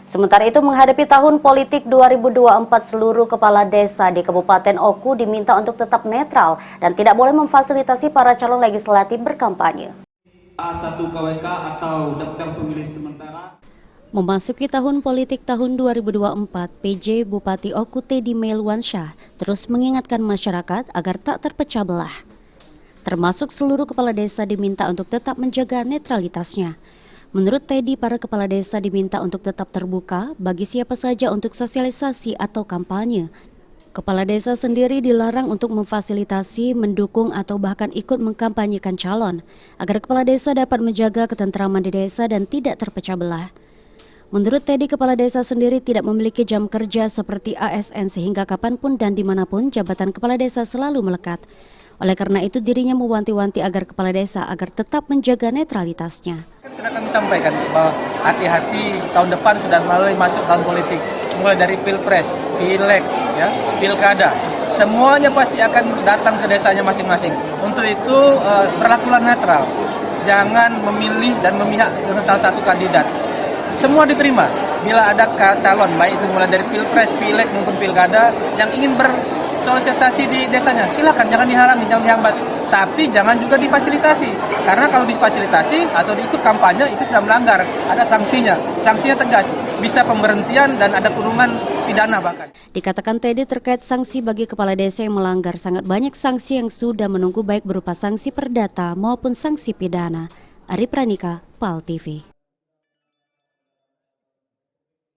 Sementara itu menghadapi tahun politik 2024, seluruh kepala desa di Kabupaten Oku diminta untuk tetap netral dan tidak boleh memfasilitasi para calon legislatif berkampanye. A1 KWK atau daftar pemilih sementara. Memasuki tahun politik tahun 2024, PJ Bupati Oku Teddy Melwansyah terus mengingatkan masyarakat agar tak terpecah belah. Termasuk seluruh kepala desa diminta untuk tetap menjaga netralitasnya. Menurut Teddy, para kepala desa diminta untuk tetap terbuka bagi siapa saja untuk sosialisasi atau kampanye. Kepala desa sendiri dilarang untuk memfasilitasi, mendukung atau bahkan ikut mengkampanyekan calon, agar kepala desa dapat menjaga ketentraman di desa dan tidak terpecah belah. Menurut Teddy, kepala desa sendiri tidak memiliki jam kerja seperti ASN sehingga kapanpun dan dimanapun jabatan kepala desa selalu melekat. Oleh karena itu dirinya mewanti-wanti agar kepala desa agar tetap menjaga netralitasnya. Sudah kami sampaikan bahwa hati-hati, tahun depan sudah mulai masuk tahun politik, mulai dari pilpres, pileg, ya, pilkada, semuanya pasti akan datang ke desanya masing-masing. Untuk itu berlakulah netral, jangan memilih dan memihak dengan salah satu kandidat. Semua diterima. Bila ada calon, baik itu mulai dari pilpres, pileg maupun pilkada yang ingin bersosialisasi di desanya, silakan, jangan dihalangi, jangan dihambat. Tapi jangan juga difasilitasi, karena kalau difasilitasi atau diikut kampanye itu sudah melanggar, ada sanksinya tegas, bisa pemberhentian dan ada kurungan pidana bahkan. Dikatakan Teddy terkait sanksi bagi kepala desa yang melanggar, sangat banyak sanksi yang sudah menunggu baik berupa sanksi perdata maupun sanksi pidana. Ari Pranika, PAL TV.